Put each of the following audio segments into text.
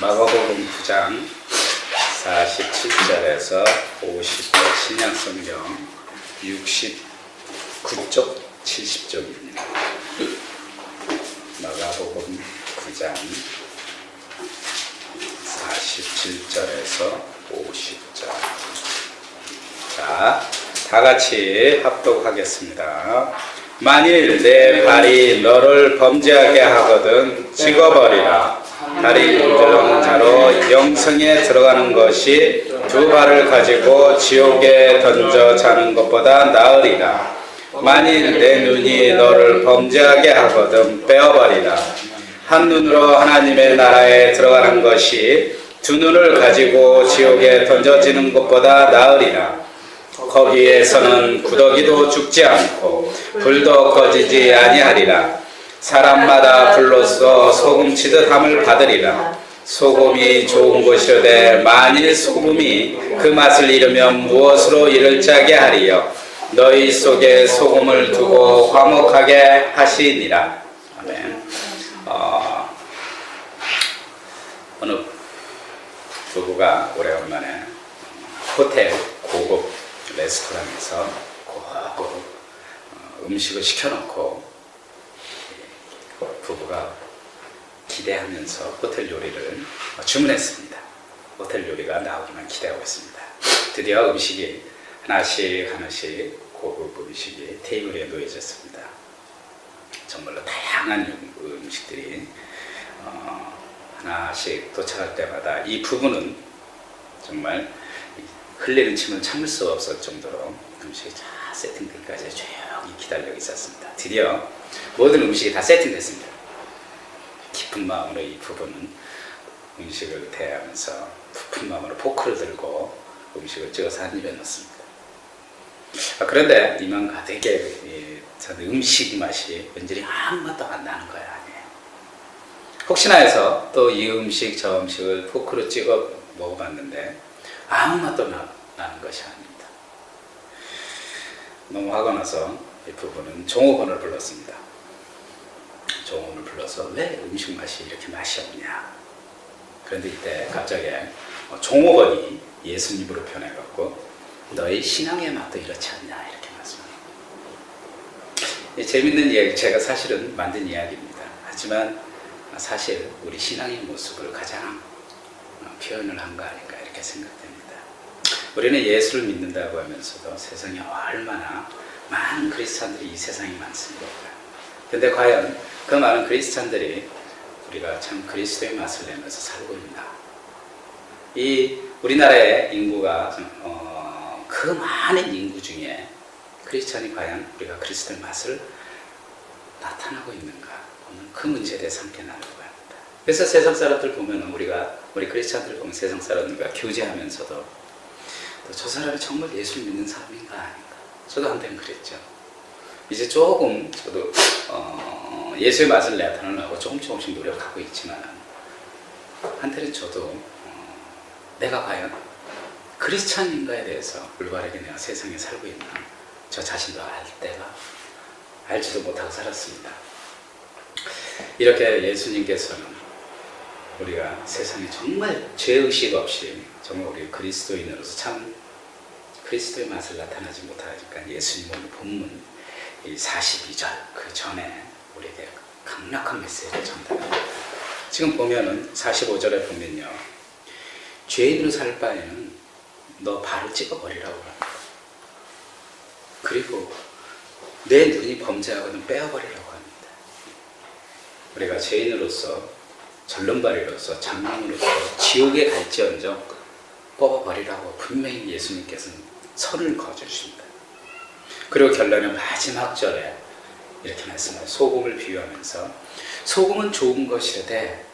마가복음 9장 47절에서 50절 신약성경 69쪽 70쪽입니다. 마가복음 9장 47절에서 50절. 자, 다같이 합독하겠습니다. 만일 내 발이 너를 범죄하게 하거든 찍어버리라. 다리 문질러는 자로 영성에 들어가는 것이 두 발을 가지고 지옥에 던져 자는 것보다 나으리라. 만일 내 눈이 너를 범죄하게 하거든 빼어버리라. 한 눈으로 하나님의 나라에 들어가는 것이 두 눈을 가지고 지옥에 던져지는 것보다 나으리라. 거기에서는 구더기도 죽지 않고 불도 꺼지지 아니하리라. 사람마다 불로써 소금치듯 함을 받으리라. 소금이 좋은 것이로되 만일 소금이 그 맛을 잃으면 무엇으로 이를 짜게 하리요. 너희 속에 소금을 두고 화목하게 하시니라. 아멘. 어느 부부가 오래간만에 호텔 고급 레스토랑에서 고급 음식을 시켜놓고 부부가 기대하면서 호텔 요리를 주문했습니다. 호텔 요리가 나오기만 기대하고 있습니다. 드디어 음식이 하나씩 고급 음식이 테이블에 놓여졌습니다. 정말로 다양한 음식들이 하나씩 도착할 때마다 이 부부는 정말 흘리는 침을 참을 수 없을 정도로 음식이 다 세팅되기까지 조용히 기다리고 있었습니다. 드디어 모든 음식이 다 세팅됐습니다. 깊은 마음으로 이 부부는 음식을 대하면서 깊은 마음으로 포크를 들고 음식을 찍어서 한 입에 넣습니다. 그런데 이만 가득의 음식 맛이 왠지 아무 맛도 안 나는 거야. 아니에요. 혹시나 해서 또 이 음식 저 음식을 포크로 찍어 먹어봤는데 아무 맛도 나는 것이 아닙니다. 너무 화가 나서 이 부부는 종업원을 불렀습니다. 종업원을 불러서 왜 음식 맛이 이렇게 맛이 없냐. 그런데 이때 갑자기 종업원이 예수님으로 변해갖고 너희 신앙의 맛도 이렇지 않냐 이렇게 말씀합니다. 재밌는 이야기, 제가 사실은 만든 이야기입니다. 하지만 사실 우리 신앙의 모습을 가장 표현을 한 거 아닌가 이렇게 생각됩니다. 우리는 예수를 믿는다고 하면서도 세상에 얼마나 많은 크리스찬들이 이 세상에 많습니다. 근데 과연 그 많은 크리스찬들이 우리가 참 그리스도의 맛을 내면서 살고 있나? 이 우리나라의 인구가 그 많은 인구 중에 크리스찬이 과연 우리가 그리스도의 맛을 나타나고 있는가? 그 문제에 대해서 함께 나누고 합니다. 그래서 세상 사람들 보면 우리 크리스찬들 보면 세상 사람들과 교제하면서도 또 저 사람이 정말 예수를 믿는 사람인가 아닌가? 저도 한때는 그랬죠. 이제 조금 저도 예수의 맛을 나타내려고 조금씩 노력하고 있지만 한때는 저도 내가 과연 크리스찬인가에 대해서 올바르게 내가 세상에 살고 있나 저 자신도 알 때가 알지도 못하고 살았습니다. 이렇게 예수님께서는 우리가 세상에 정말 죄의식 없이 정말 우리 그리스도인으로서 참 그리스도의 맛을 나타나지 못하니까 예수님 오늘 본문 이 42절 그 전에 우리에게 강력한 메시지를 전달합니다. 지금 보면은 45절에 보면요, 죄인으로 살 바에는 너 발을 찍어버리라고 합니다. 그리고 내 눈이 범죄하거든 빼어버리라고 합니다. 우리가 죄인으로서 절름발이로서 장롱으로서 지옥에 갈지언정 뽑아버리라고 분명히 예수님께서는 선을 그어주십니다. 그리고 결론은 마지막 절에 이렇게 말씀해요. 소금을 비유하면서 소금은 좋은 것이라되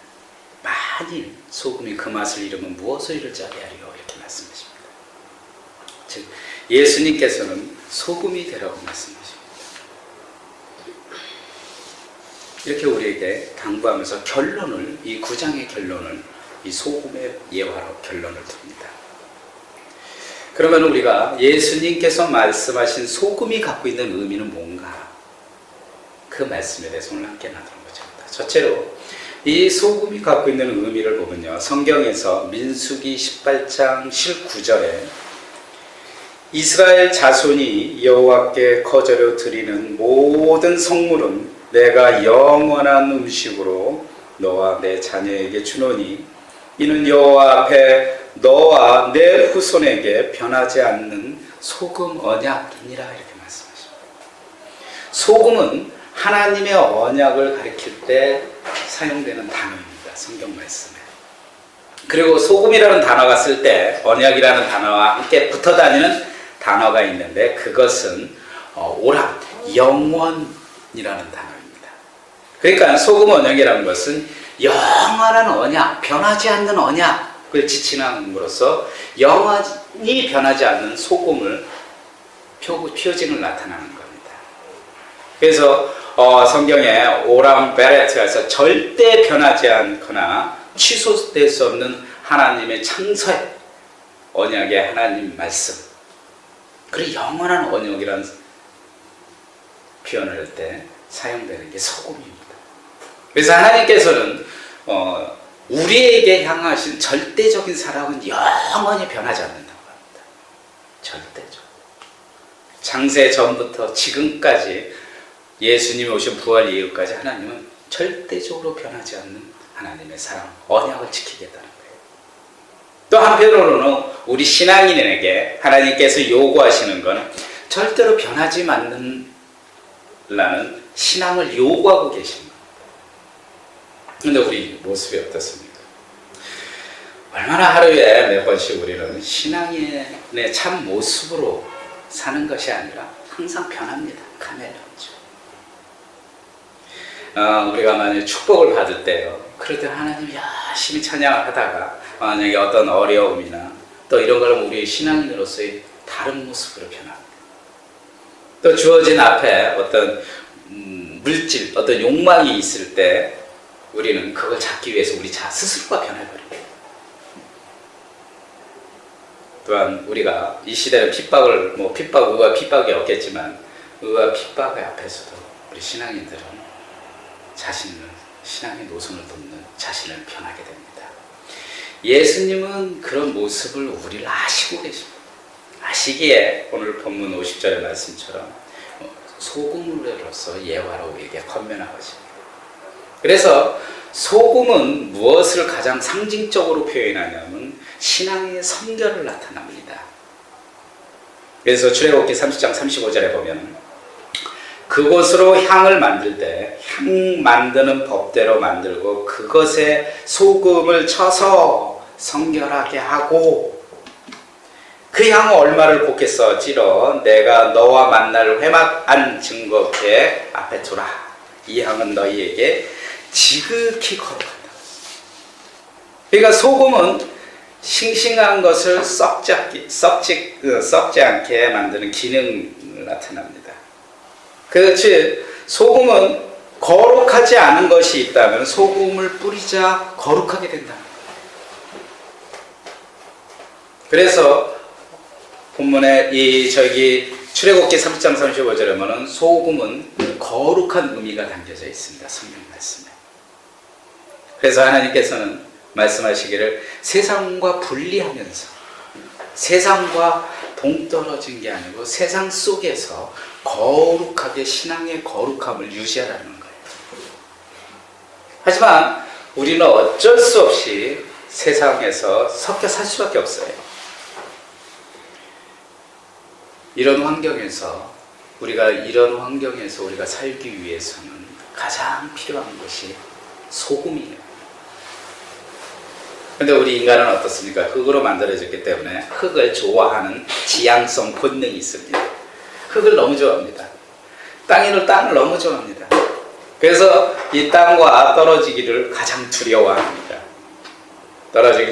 만일 소금이 그 맛을 잃으면 무엇을 이를 짜게 하리요 이렇게 말씀하십니다. 즉 예수님께서는 소금이 되라고 말씀하십니다. 이렇게 우리에게 당부하면서 결론을 이 9장의 결론을 이 소금의 예화로 결론을 둡니다. 그러면 우리가 예수님께서 말씀하신 소금이 갖고 있는 의미는 뭔가? 그 말씀에 대해서 오늘 함께 나누는 거죠. 첫째로 이 소금이 갖고 있는 의미를 보면요, 성경에서 민수기 18장 19절에 이스라엘 자손이 여호와께 거저려 드리는 모든 성물은 내가 영원한 음식으로 너와 내 자녀에게 주노니 이는 여호와 앞에 너와 내 후손에게 변하지 않는 소금 언약이니라, 이렇게 말씀하십니다. 소금은 하나님의 언약을 가리킬 때 사용되는 단어입니다, 성경 말씀에. 그리고 소금이라는 단어가 쓸 때 언약이라는 단어와 함께 붙어 다니는 단어가 있는데, 그것은 오람, 영원이라는 단어입니다. 그러니까 소금 언약이라는 것은 영원한 언약, 변하지 않는 언약을 지칭함으로써 영원히 변하지 않는 소금을 표징을 나타나는 겁니다. 그래서 성경에 오람 베레트에서 절대 변하지 않거나 취소될 수 없는 하나님의 창설 언약의 하나님 말씀, 그리고 영원한 언약이라는 표현을 할 때 사용되는 게 소금입니다. 그래서 하나님께서는 우리에게 향하신 절대적인 사랑은 영원히 변하지 않는다고 합니다. 절대적. 창세 전부터 지금까지 예수님이 오신 부활 이후까지 하나님은 절대적으로 변하지 않는 하나님의 사랑, 언약을 지키겠다는 거예요. 또 한편으로는 우리 신앙인에게 하나님께서 요구하시는 건 절대로 변하지 않는다는 신앙을 요구하고 계십니다. 그런데 우리 모습이 어떻습니까? 얼마나 하루에 몇 번씩 우리는 신앙인의 참 모습으로 사는 것이 아니라 항상 변합니다. 카멜레온이죠. 우리가 만약에 축복을 받을 때요, 그럴 때 하나님 열심히 찬양을 하다가 만약에 어떤 어려움이나 또 이런 걸 우리 신앙인으로서의 다른 모습으로 변합니다. 또 주어진 앞에 어떤 물질, 어떤 욕망이 있을 때 우리는 그걸 잡기 위해서 우리 스스로가 변해버립니다. 또한 우리가 이 시대는 핍박을, 의와 핍박이 없겠지만 의와 핍박의 앞에서도 우리 신앙인들은 자신을, 신앙의 노선을 돕는 자신을 변하게 됩니다. 예수님은 그런 모습을 우리를 아시고 계십니다. 아시기에 오늘 본문 50절의 말씀처럼 소금으로서 예화로 우리에게 권면하고 있습니다. 그래서 소금은 무엇을 가장 상징적으로 표현하냐면 신앙의 성결을 나타납니다. 그래서 출애굽기 30장 35절에 보면 그것으로 향을 만들 때 향 만드는 법대로 만들고 그것에 소금을 쳐서 성결하게 하고 그 향은 얼마를 곱겠어 찌러 내가 너와 만날 회막안 증거께 앞에 두라. 이 향은 너희에게 지극히 거룩하다. 그러니까 소금은 싱싱한 것을 썩지 않게 만드는 기능을 나타납니다. 그렇지, 소금은 거룩하지 않은 것이 있다면 소금을 뿌리자 거룩하게 된다. 그래서 본문에 출애굽기 30장 35절에 보면 소금은 거룩한 의미가 담겨져 있습니다. 성경 말씀에. 그래서 하나님께서는 말씀하시기를 세상과 분리하면서 세상과 동떨어진 게 아니고 세상 속에서 거룩하게 신앙의 거룩함을 유지하라는 거예요. 하지만 우리는 어쩔 수 없이 세상에서 섞여 살 수밖에 없어요. 이런 환경에서 우리가 살기 위해서는 가장 필요한 것이 소금이에요. 근데 우리 인간은 어떻습니까? 흙으로 만들어졌기 때문에 흙을 좋아하는 지향성 본능이 있습니다. 흙을 너무 좋아합니다. 땅을 너무 좋아합니다. 그래서 이 땅과 떨어지기를 가장 두려워합니다.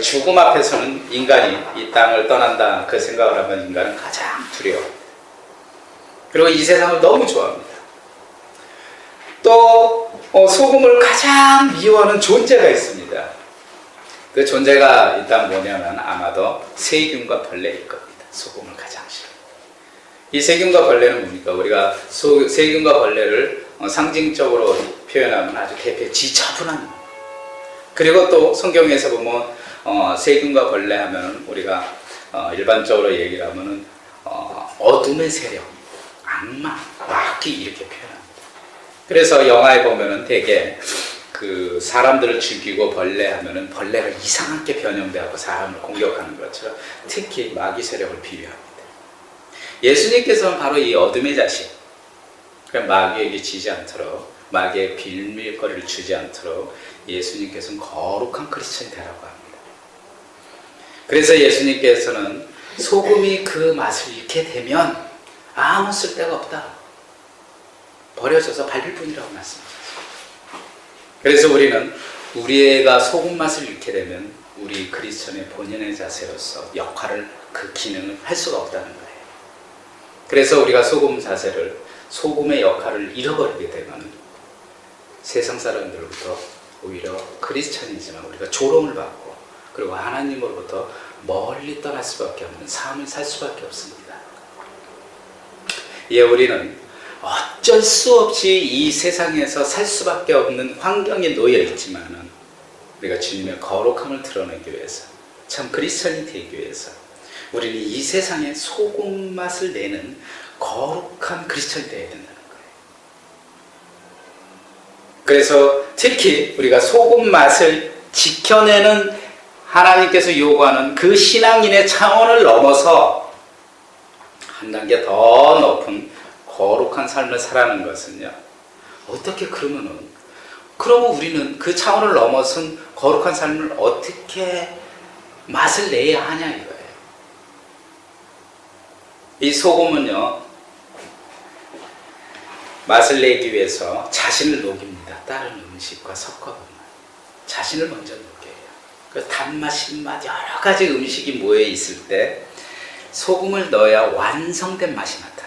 죽음 앞에서는 인간이 이 땅을 떠난다 그 생각을 하면 인간은 가장 두려워. 그리고 이 세상을 너무 좋아합니다. 또 소금을 가장 미워하는 존재가 있습니다. 그 존재가 일단 뭐냐면 아마도 세균과 벌레일 겁니다. 소금을 가장 싫어요. 이 세균과 벌레는 뭡니까? 우리가 세균과 벌레를 상징적으로 표현하면 아주 대표 지저분한 그리고 또 성경에서 보면 세균과 벌레 하면 우리가 일반적으로 얘기를 하면은 어둠의 세력, 악마, 마귀 이렇게 표현합니다. 그래서 영화에 보면은 되게 그 사람들을 죽이고 벌레 하면은 벌레가 이상하게 변형되고 사람을 공격하는 것처럼 특히 마귀 세력을 비유합니다. 예수님께서는 바로 이 어둠의 자식, 마귀에게 지지 않도록, 마귀의 빌밀거리를 주지 않도록 예수님께서는 거룩한 크리스천이 되라고 합니다. 그래서 예수님께서는 소금이 그 맛을 잃게 되면 아무 쓸데가 없다, 버려져서 발릴 뿐이라고 말씀하셨어요. 그래서 우리는 우리가 소금 맛을 잃게 되면 우리 크리스천의 본연의 자세로서 역할을, 그 기능을 할 수가 없다는 거예요. 그래서 우리가 소금 자세를, 소금의 역할을 잃어버리게 되면 세상 사람들로부터 오히려 크리스천이지만 우리가 조롱을 받고, 그리고 하나님으로부터 멀리 떠날 수밖에 없는 삶을 살 수밖에 없습니다. 예, 우리는 어쩔 수 없이 이 세상에서 살 수밖에 없는 환경에 놓여 있지만은 우리가 주님의 거룩함을 드러내기 위해서, 참 크리스천이 되기 위해서 우리는 이 세상에 소금 맛을 내는 거룩한 크리스천이 되어야 된다는 거예요. 그래서 특히 우리가 소금 맛을 지켜내는, 하나님께서 요구하는 그 신앙인의 차원을 넘어서 한 단계 더 높은 거룩한 삶을 살아가는 것은요, 어떻게 그러면 우리는 그 차원을 넘어선 거룩한 삶을 어떻게 맛을 내야 하냐 이거예요. 이 소금은요, 맛을 내기 위해서 자신을 녹입니다. 다른 음식과 섞어보면 자신을 먼저 녹여요. 그 단맛, 신맛 여러 가지 음식이 모여 있을 때 소금을 넣어야 완성된 맛이 나타납니다.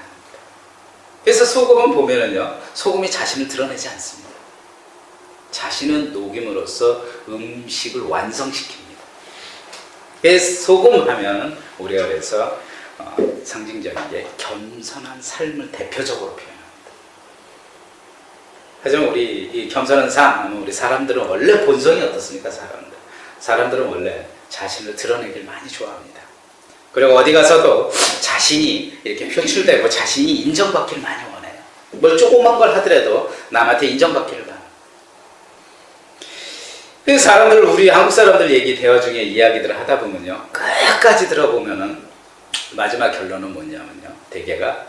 그래서 소금은 보면은요, 소금이 자신을 드러내지 않습니다. 자신은 녹임으로써 음식을 완성시킵니다. 그래서 소금 하면 우리가 그래서 상징적인 겸손한 삶을 대표적으로 표현합니다. 하지만 우리 이 겸손한 삶, 우리 사람들은 원래 본성이 어떻습니까? 사람들은 원래 자신을 드러내길 많이 좋아합니다. 그리고 어디 가서도 자신이 이렇게 표출되고 자신이 인정받기를 많이 원해요. 뭘 조그만 걸 하더라도 남한테 인정받기를 바랍니다. 그래서 사람들, 우리 한국 사람들 얘기 대화 중에 이야기들을 하다 보면요, 끝까지 들어보면은 마지막 결론은 뭐냐면요, 대개가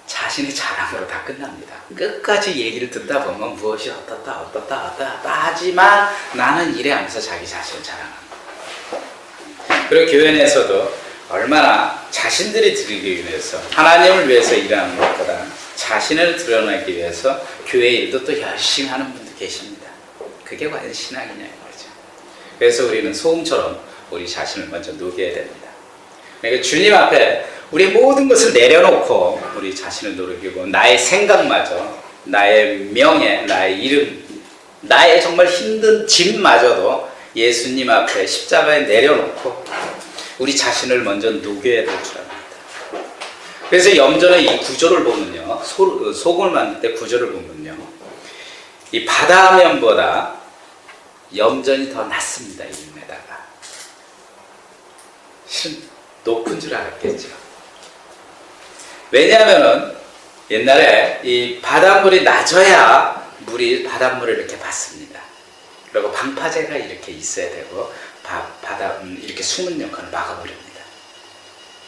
자신의 자랑으로 다 끝납니다. 끝까지 얘기를 듣다 보면 무엇이 어떻다 하지만 나는 이래 하면서 자기 자신을 자랑합니다. 그리고 교회 내에서도 얼마나 자신들이 드리기 위해서, 하나님을 위해서 일하는 것보다 자신을 드러내기 위해서 교회 일도 또 열심히 하는 분도 계십니다. 그게 과연 신앙이냐 이거죠. 그래서 우리는 소금처럼 우리 자신을 먼저 녹여야 됩니다. 그러니까 주님 앞에 우리의 모든 것을 내려놓고 우리 자신을 녹이고, 나의 생각마저, 나의 명예, 나의 이름, 나의 정말 힘든 짐마저도 예수님 앞에 십자가에 내려놓고 우리 자신을 먼저 녹여야 될 줄 압니다. 그래서 염전의 이 구조를 보면요, 소금을 만들 때 구조를 보면요, 이 바다면보다 염전이 더 낮습니다. 1m가. 실은 높은 줄 알았겠죠. 왜냐하면은 옛날에 이 바닷물이 낮아야 물이 바닷물을 이렇게 받습니다. 그리고 방파제가 이렇게 있어야 되고 이렇게 숨은 역할을 막아버립니다.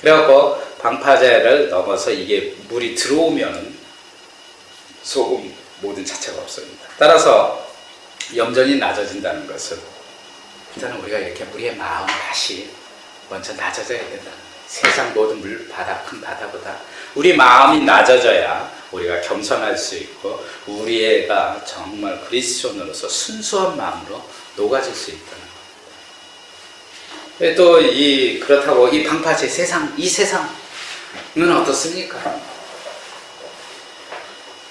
그래갖고 방파제를 넘어서 이게 물이 들어오면은 소금 모든 자체가 없습니다. 따라서 염전이 낮아진다는 것은 일단은 우리가 이렇게 우리의 마음 다시 먼저 낮아져야 된다. 세상 모든 물, 바다, 큰 바다보다 우리 마음이 낮아져야 우리가 겸손할 수 있고 우리가 정말 그리스도인으로서 순수한 마음으로 녹아질 수 있다는 거예요. 또 그렇다고 이 방파제 이 세상은 어떻습니까?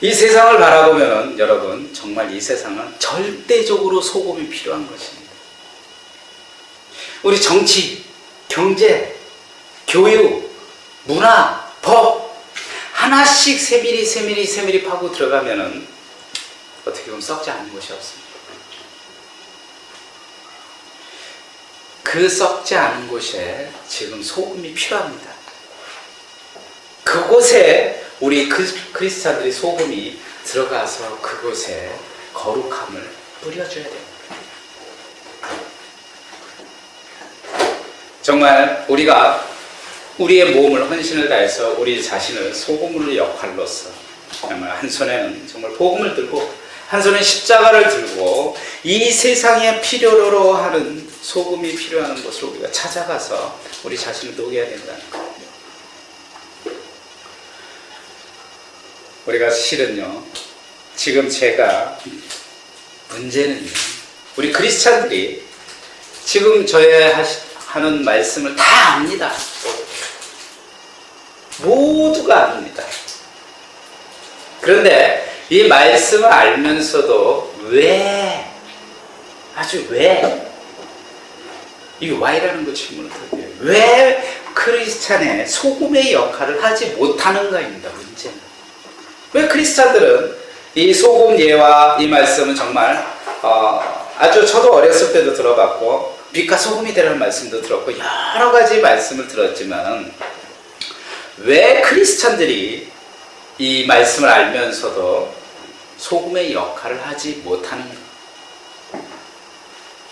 이 세상을 바라보면 여러분, 정말 이 세상은 절대적으로 소금이 필요한 것입니다. 우리 정치, 경제, 교육, 문화, 법 하나씩 세밀히 파고 들어가면은 어떻게 보면 썩지 않은 것이 없습니다. 그 썩지 않은 곳에 지금 소금이 필요합니다. 그곳에 우리 크리스찬들이 소금이 들어가서 그곳에 거룩함을 뿌려줘야 됩니다. 정말 우리가 우리의 몸을 헌신을 다해서 우리 자신을 소금의 역할로서 정말 한 손에는 정말 복음을 들고 한 손에 십자가를 들고 이 세상에 필요로 하는 소금이 필요한 곳을 우리가 찾아가서 우리 자신을 녹여야 된다는 거예요. 우리가 실은요, 지금 제가 문제는 우리 크리스찬들이 지금 저의 하는 말씀을 다 압니다. 모두가 압니다. 그런데 이 말씀을 알면서도 왜 이 why라는 거 질문을 드려요. 왜 크리스찬의 소금의 역할을 하지 못하는가입니다. 문제는. 왜 크리스찬들은 이 소금 예와 이 말씀은 정말 아주 저도 어렸을 때도 들어봤고 빛과 소금이 되라는 말씀도 들었고 여러 가지 말씀을 들었지만 왜 크리스찬들이 이 말씀을 알면서도 소금의 역할을 하지 못하는가?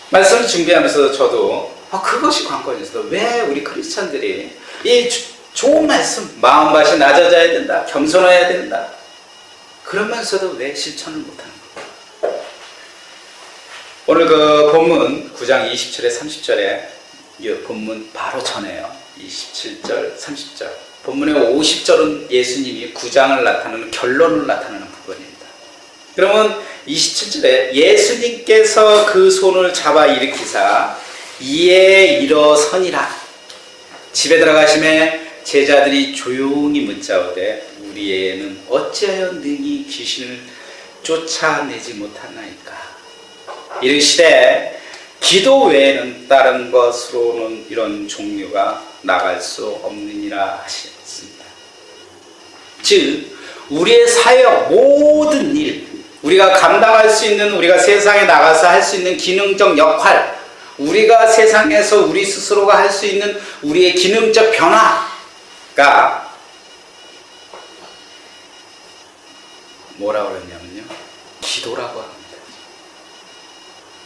말씀을 준비하면서 저도 그것이 관건이었어요. 왜 우리 크리스찬들이 이 좋은 말씀, 마음밭이 낮아져야 된다, 겸손해야 된다, 그러면서도 왜 실천을 못하는 거예요? 오늘 그 본문 9장 27에 30절에 이 본문 바로 전에요. 27절, 30절. 본문의 50절은 예수님이 9장을 나타내는 결론을 나타내는 부분입니다. 그러면 27절에 예수님께서 그 손을 잡아 일으키사 이에 일어서니라. 집에 들어가심에 제자들이 조용히 묻자오되 우리 애는 어찌하여 능히 귀신을 쫓아내지 못하나이까. 이르시되 기도 외에는 다른 것으로는 이런 종류가 나갈 수 없느니라 하셨습니다. 즉 우리의 사역 모든 일, 우리가 감당할 수 있는, 우리가 세상에 나가서 할 수 있는 기능적 역할, 우리가 세상에서 우리 스스로가 할 수 있는 우리의 기능적 변화가 뭐라고 그랬냐면요, 기도라고 합니다.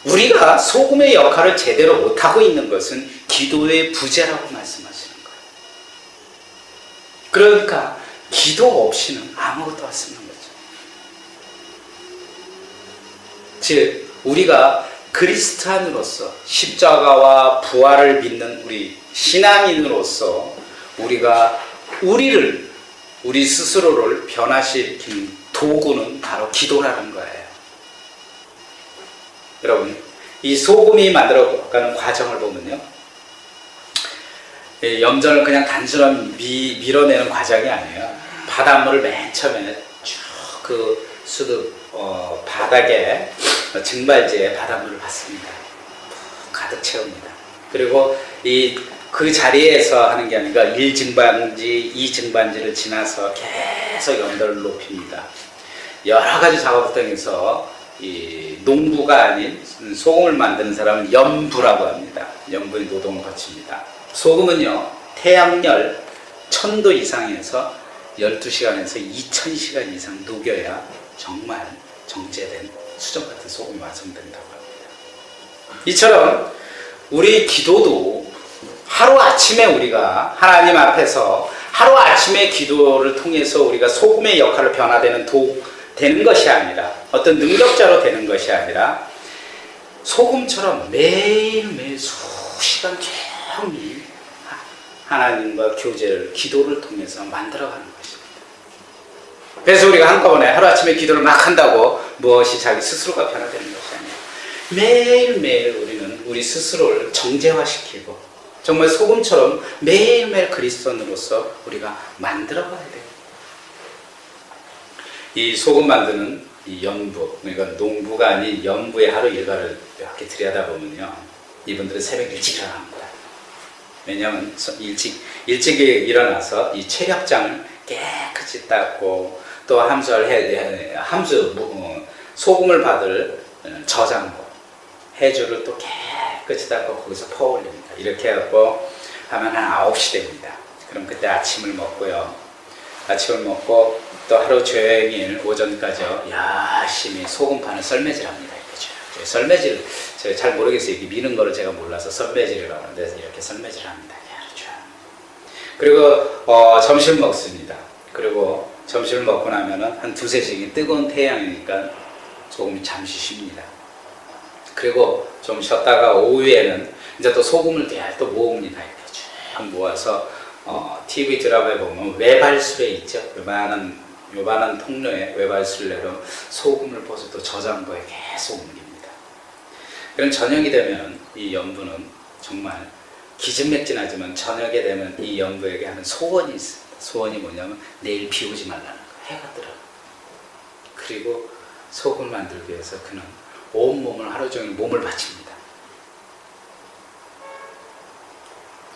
우리가 소금의 역할을 제대로 못하고 있는 것은 기도의 부재라고 말씀하시는 거예요. 그러니까 기도 없이는 아무것도 할 수 없는 거죠. 즉 우리가 그리스도인으로서 십자가와 부활을 믿는 우리 신앙인으로서 우리가 우리 스스로를 변화시키는 도구는 바로 기도라는 거예요. 여러분, 이 소금이 만들어가는 과정을 보면요, 염전을 그냥 단순한 밀어내는 과정이 아니에요. 바닷물을 맨 처음에 쭉 그 바닥에 증발지에 바닷물을 받습니다. 가득 채웁니다. 그리고 그 자리에서 하는 게 아니라 1증반지, 2증반지를 지나서 계속 염도를 높입니다. 여러 가지 작업을 통해서 이 농부가 아닌 소금을 만드는 사람은 염부라고 합니다. 염분이 노동을 거칩니다. 소금은요, 태양열 1000도 이상에서 12시간에서 2000시간 이상 녹여야 정말 정제된 수정 같은 소금이 완성된다고 합니다. 이처럼 우리 기도도 하루아침에 우리가 하나님 앞에서 하루아침에 기도를 통해서 우리가 소금의 역할을 되는 것이 아니라, 어떤 능력자로 되는 것이 아니라 소금처럼 매일매일 수시간 종일 하나님과 교제를, 기도를 통해서 만들어가는 것입니다. 그래서 우리가 한꺼번에 하루아침에 기도를 막 한다고 무엇이 자기 스스로가 변화되는 것이 아니에요. 매일매일 우리는 우리 스스로를 정제화시키고 정말 소금처럼 매일매일 그리스도인으로서 우리가 만들어가야 돼요. 이 소금 만드는 이 염부, 그러니까 농부가 아닌 염부의 하루 일과를 이렇게 들여다보면요, 이분들은 새벽 일찍 일어납니다. 왜냐하면 일찍 일어나서 이 체력장을 깨끗이 닦고 또 소금을 받을 저장고, 해주를 또 끝이 닦고 거기서 퍼올립니다. 이렇게 해갖고 하면 한 9시 됩니다. 그럼 그때 아침을 먹고요. 아침을 먹고 또 하루 종일 오전까지요. 열심히 소금파는 썰매질합니다. 이렇게 썰매질 제가 잘 모르겠어요. 이게 미는 거를 제가 몰라서 썰매질이라고 하는데 이렇게 썰매질합니다. 그리고 점심 먹습니다. 그리고 점심을 먹고 나면은 한 2-3시간 뜨거운 태양이니까 조금 잠시 쉽니다. 그리고 좀 쉬었다가 오후에는 이제 또 소금을 또 모읍니다. 이렇게 쭉 모아서 TV 드라마에 보면 외발술에 있죠. 요만한 통로에 외발술래로 소금을 부어서 또 저장고에 계속 옮깁니다. 그럼 저녁이 되면 이 연분은 정말 기진맥진하지만 저녁에 되면 이 연부에게 하는 소원이 있습니다. 소원이 뭐냐면 내일 비 오지 말라는 거예요. 해가 들어. 그리고 소금을 만들기 위해서 그는 온몸을 하루 종일 몸을 바칩니다.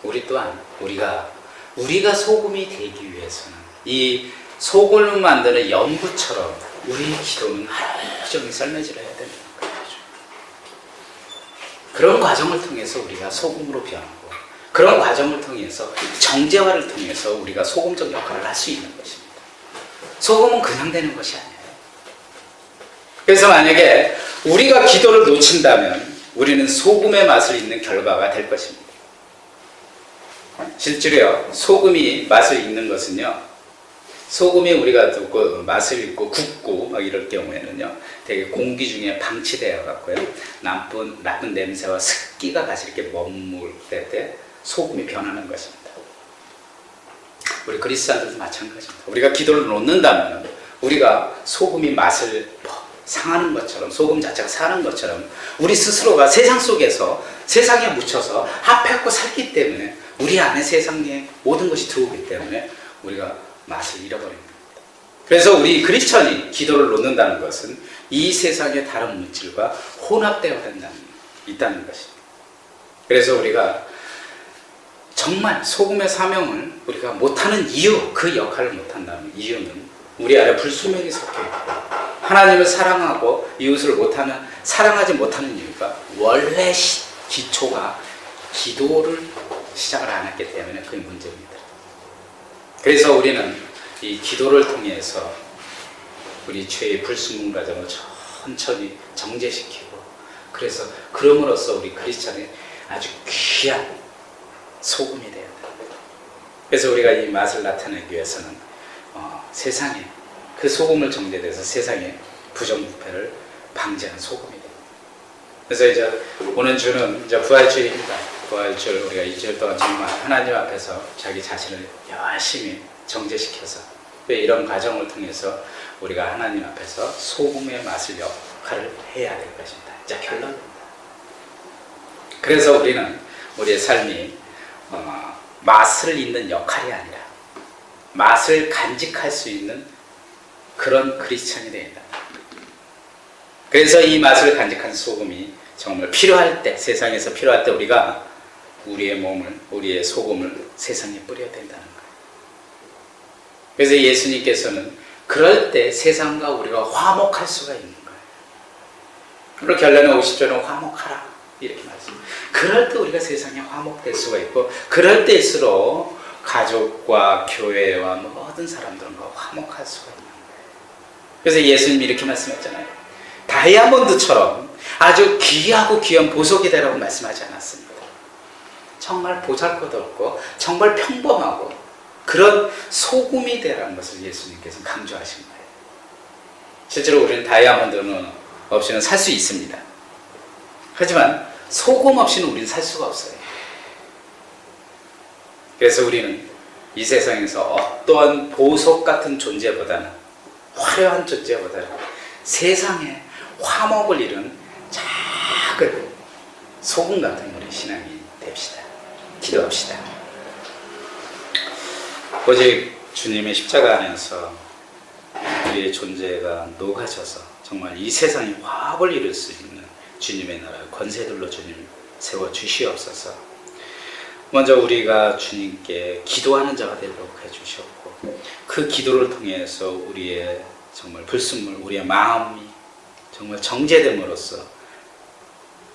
우리 또한 우리가 소금이 되기 위해서는 이 소금을 만드는 연부처럼 우리의 기도는 하루 종일 썰매질을 해야 된다는 거예요. 그런 과정을 통해서 우리가 소금으로 변하고 그런 과정을 통해서 정제화를 통해서 우리가 소금적 역할을 할 수 있는 것입니다. 소금은 그냥 되는 것이 아니에요. 그래서 만약에 우리가 기도를 놓친다면 우리는 소금의 맛을 잊는 결과가 될 것입니다. 실제로요, 소금이 맛을 잊는 것은요, 소금이 우리가 듣고 맛을 잊고 굽고 막 이럴 경우에는요, 되게 공기 중에 방치되어 갖고요, 나쁜 냄새와 습기가 같이 이렇게 머물 때 소금이 변하는 것입니다. 우리 그리스도인들도 마찬가지입니다. 우리가 기도를 놓는다면 우리가 소금이 맛을 상하는 것처럼, 소금 자체가 상하는 것처럼 우리 스스로가 세상 속에서 세상에 묻혀서 합해갖고 살기 때문에 우리 안에 세상에 모든 것이 들어오기 때문에 우리가 맛을 잃어버립니다. 그래서 우리 크리스천이 기도를 놓는다는 것은 이 세상의 다른 물질과 혼합되어 있다는 것입니다. 그래서 우리가 정말 소금의 사명을 우리가 못하는 이유, 그 역할을 못한다는 이유는 우리 안에 불순명이 섞여있고 하나님을 사랑하고 이웃을 못하면 사랑하지 못하는 이유가 원래 기초가 기도를 시작을 안 했기 때문에 그게 문제입니다. 그래서 우리는 이 기도를 통해서 우리 죄의 불순물 과정을 천천히 정제시키고 그래서 그럼으로써 우리 크리스찬이 아주 귀한 소금이 되어야 됩니다. 그래서 우리가 이 맛을 나타내기 위해서는 세상에 그 소금을 정제돼서 세상에 부정부패를 방지하는 소금이 됩니다. 그래서 이제 오는 주는 이제 부활주일입니다. 부활주일 우리가 2주일 동안 정말 하나님 앞에서 자기 자신을 열심히 정제시켜서 이런 과정을 통해서 우리가 하나님 앞에서 소금의 맛을 역할을 해야 될 것입니다. 이제 결론입니다. 그래서 우리는 우리의 삶이 맛을 잇는 역할이 아니라 맛을 간직할 수 있는 그런 크리스천이 된다. 그래서 이 맛을 간직한 소금이 정말 필요할 때, 세상에서 필요할 때 우리가 우리의 몸을, 우리의 소금을 세상에 뿌려야 된다는 거예요. 그래서 예수님께서는 그럴 때 세상과 우리가 화목할 수가 있는 거예요. 그리고 결론에 50절은 화목하라 이렇게 말씀합니다. 그럴 때 우리가 세상에 화목될 수가 있고 그럴 때일수록 가족과 교회와 모든 사람들과 화목할 수가 있는 거예요. 그래서 예수님이 이렇게 말씀했잖아요. 다이아몬드처럼 아주 귀하고 귀한 보석이 되라고 말씀하지 않았습니다. 정말 보잘것없고 정말 평범하고 그런 소금이 되라는 것을 예수님께서 강조하신 거예요. 실제로 우리는 다이아몬드는 없이는 살 수 있습니다. 하지만 소금 없이는 우리는 살 수가 없어요. 그래서 우리는 이 세상에서 어떠한 보석 같은 존재보다는 화려한 존재보다는 세상에 화목을 이룬 작은 소금 같은 우리 신앙이 됩시다. 기도합시다. 오직 주님의 십자가 안에서 우리의 존재가 녹아져서 정말 이 세상에 화합을 이룰 수 있는 주님의 나라 권세들로 주님 세워주시옵소서. 먼저 우리가 주님께 기도하는 자가 되도록 해주셨고 그 기도를 통해서 우리의 정말 불순물, 우리의 마음이 정말 정제됨으로써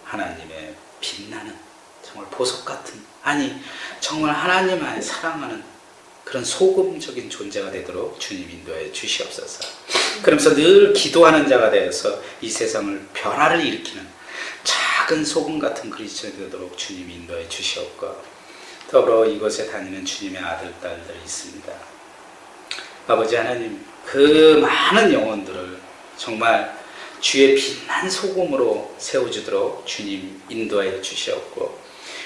하나님의 빛나는 정말 보석 같은, 아니 정말 하나님 안에 사랑하는 그런 소금적인 존재가 되도록 주님 인도해 주시옵소서. 그러면서 늘 기도하는 자가 되어서 이 세상을 변화를 일으키는 작은 소금 같은 그리스도인이 되도록 주님 인도해 주시옵고, 더불어 이곳에 다니는 주님의 아들, 딸들이 있습니다. 아버지 하나님, 그 많은 영혼들을 정말 주의 빛난 소금으로 세워주도록 주님 인도하여 주시옵고,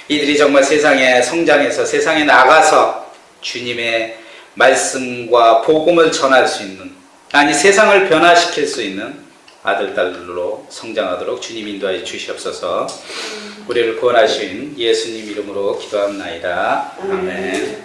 이들이 정말 세상에 성장해서 세상에 나가서 주님의 말씀과 복음을 전할 수 있는, 아니 세상을 변화시킬 수 있는 아들, 딸로 성장하도록 주님 인도하여 주시옵소서. 우리를 구원하신 예수님 이름으로 기도합나이다. 아멘.